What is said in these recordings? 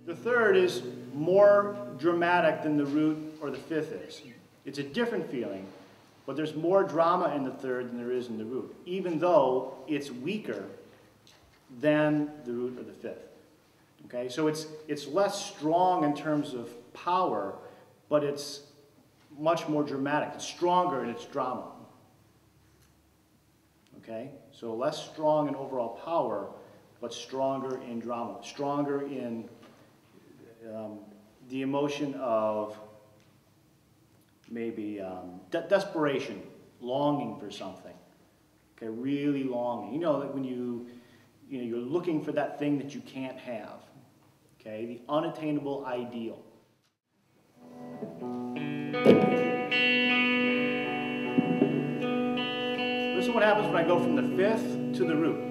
The third is more dramatic than the root or the fifth is. It's a different feeling, but there's more drama in the third than there is in the root, even though it's weaker than the root or the fifth. Okay, so it's less strong in terms of power, but it's much more dramatic. It's stronger in its drama. Okay, so less strong in overall power, but stronger in drama, stronger in the emotion of maybe desperation, longing for something. Okay, really longing. You know, like when you're looking for that thing that you can't have. Okay, the unattainable ideal. Listen to what happens when I go from the fifth to the root.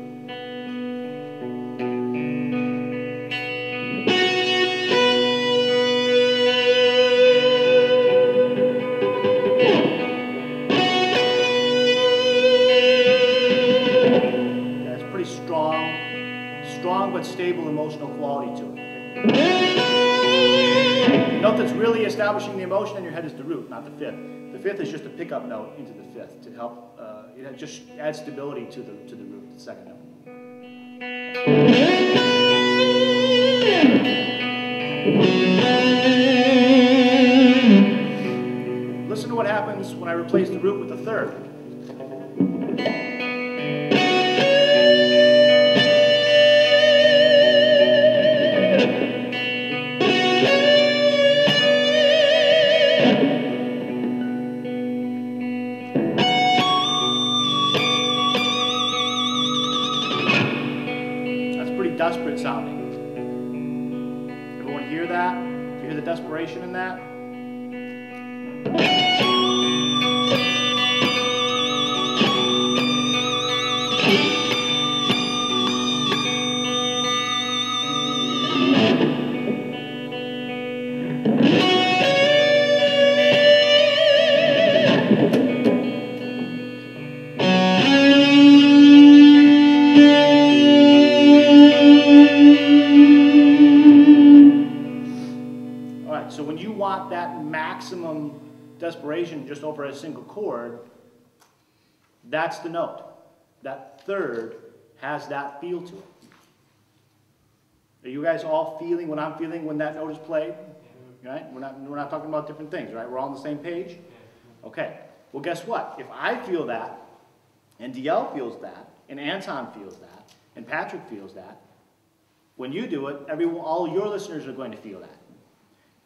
Strong but stable emotional quality to it. Okay? Note that's really establishing the emotion in your head is the root, not the fifth. The fifth is just a pickup note into the fifth to help. It just adds stability to the root, the second note. Listen to what happens when I replace the root with the third. Desperate sounding. Everyone hear that? Do you hear the desperation in that? So when you want that maximum desperation just over a single chord, that's the note. That third has that feel to it. Are you guys all feeling what I'm feeling when that note is played? Right? We're not talking about different things, right? We're all on the same page? Okay. Well, guess what? If I feel that, and DL feels that, and Anton feels that, and Patrick feels that, when you do it, all your listeners are going to feel that.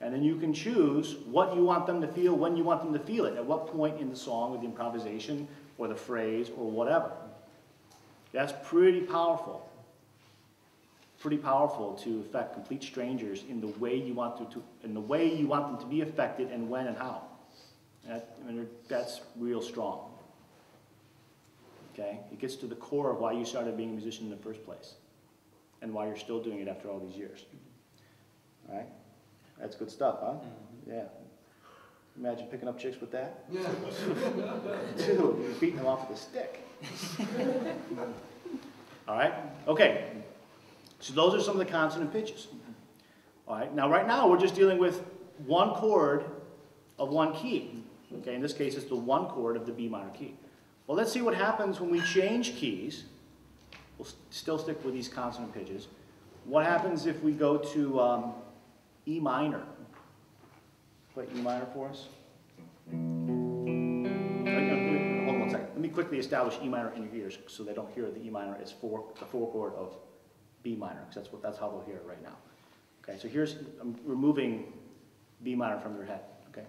And then you can choose what you want them to feel, when you want them to feel it, at what point in the song or the improvisation or the phrase or whatever. That's pretty powerful. Pretty powerful to affect complete strangers in the way you want them to be affected, and when and how. That's real strong. Okay? It gets to the core of why you started being a musician in the first place, and why you're still doing it after all these years. All right? That's good stuff, huh? Mm-hmm. Yeah. Imagine picking up chicks with that. Yeah. Dude, you're beating them off with a stick. All right? Okay. So those are some of the consonant pitches. All right? Now, right now, we're just dealing with one chord of one key. Okay? In this case, it's the one chord of the B minor key. Well, let's see what happens when we change keys. We'll still stick with these consonant pitches. What happens if we go to E minor? Play E minor for us. Hold on one second. Let me quickly establish E minor in your ears so they don't hear the E minor as the four chord of B minor, because that's how they'll hear it right now. Okay, so I'm removing B minor from your head. Okay.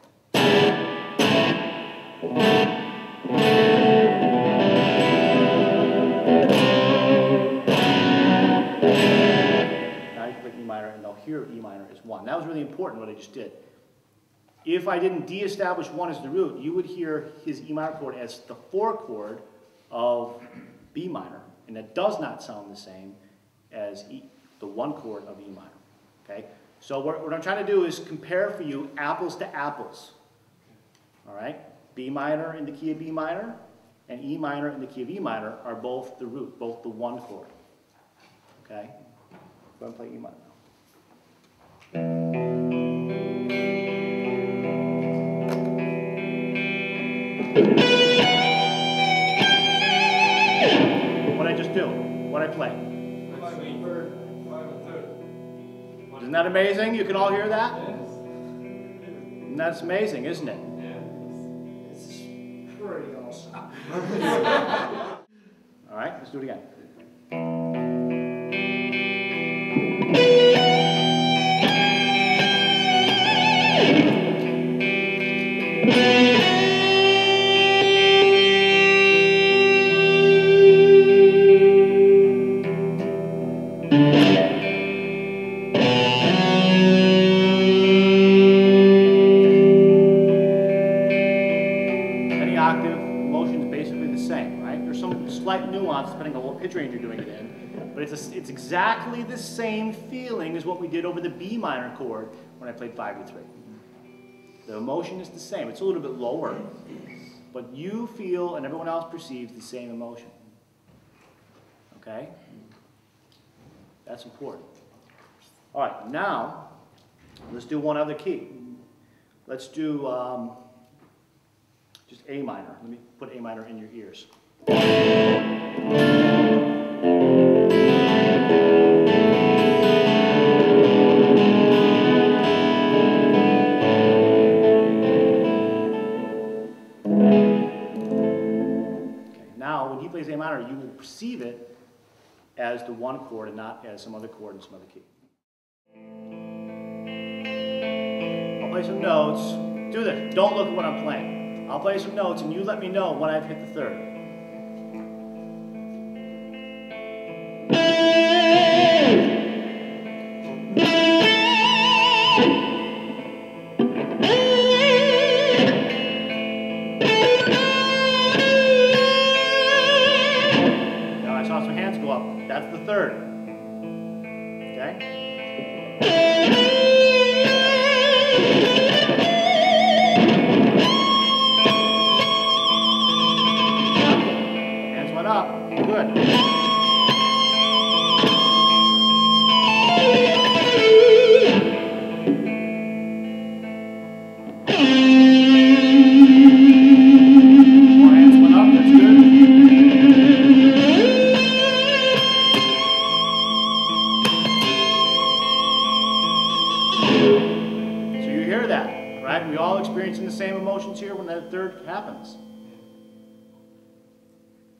E minor, and they'll hear E minor as one. That was really important what I just did. If I didn't de-establish one as the root, you would hear his E minor chord as the four chord of B minor, and that does not sound the same as the one chord of E minor. Okay? So what I'm trying to do is compare for you apples to apples. All right? B minor in the key of B minor and E minor in the key of E minor are both the root, both the one chord. Okay? Go ahead and play E minor now. What'd I just do? What'd I play? Isn't that amazing? You can all hear that? And that's amazing, isn't it? It's pretty awesome. All right, let's do it again. Any octave motion is basically the same, right? There's some slight nuance depending on what pitch range you're doing it in, but it's exactly the same feeling as what we did over the B minor chord when I played 5-3. The emotion is the same. It's a little bit lower, but you feel and everyone else perceives the same emotion. Okay? That's important. All right, now let's do one other key. Let's do just A minor. Let me put A minor in your ears. Now, when he plays A minor, you will perceive it as the one chord and not as some other chord in some other key. I'll play some notes. Do this. Don't look at what I'm playing. I'll play some notes and you let me know when I've hit the third. That's the third. Okay? Hands went up. Good. More hands went up. That's good. Right? We all experiencing the same emotions here when that third happens.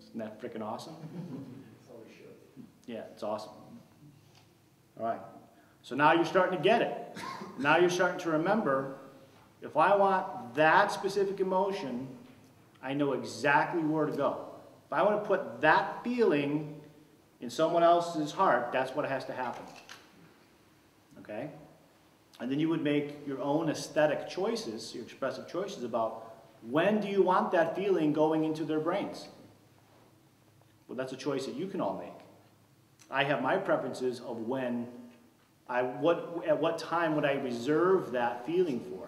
Isn't that freaking awesome? Yeah, it's awesome. All right. So now you're starting to get it. Now you're starting to remember, if I want that specific emotion, I know exactly where to go. If I want to put that feeling in someone else's heart, that's what has to happen. Okay? And then you would make your own aesthetic choices, your expressive choices about when do you want that feeling going into their brains. Well, that's a choice that you can all make. I have my preferences of when, at what time would I reserve that feeling for.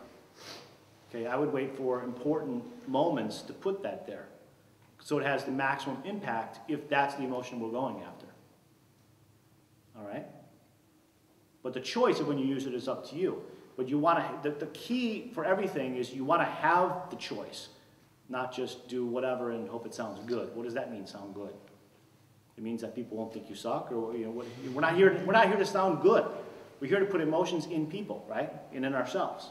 Okay, I would wait for important moments to put that there, so it has the maximum impact if that's the emotion we're going after. All right? But the choice of when you use it is up to you. But you want to, the key for everything is you want to have the choice, not just do whatever and hope it sounds good. What does that mean, sound good? It means that people won't think you suck, or we're not here to sound good. We're here to put emotions in people, right? And in ourselves.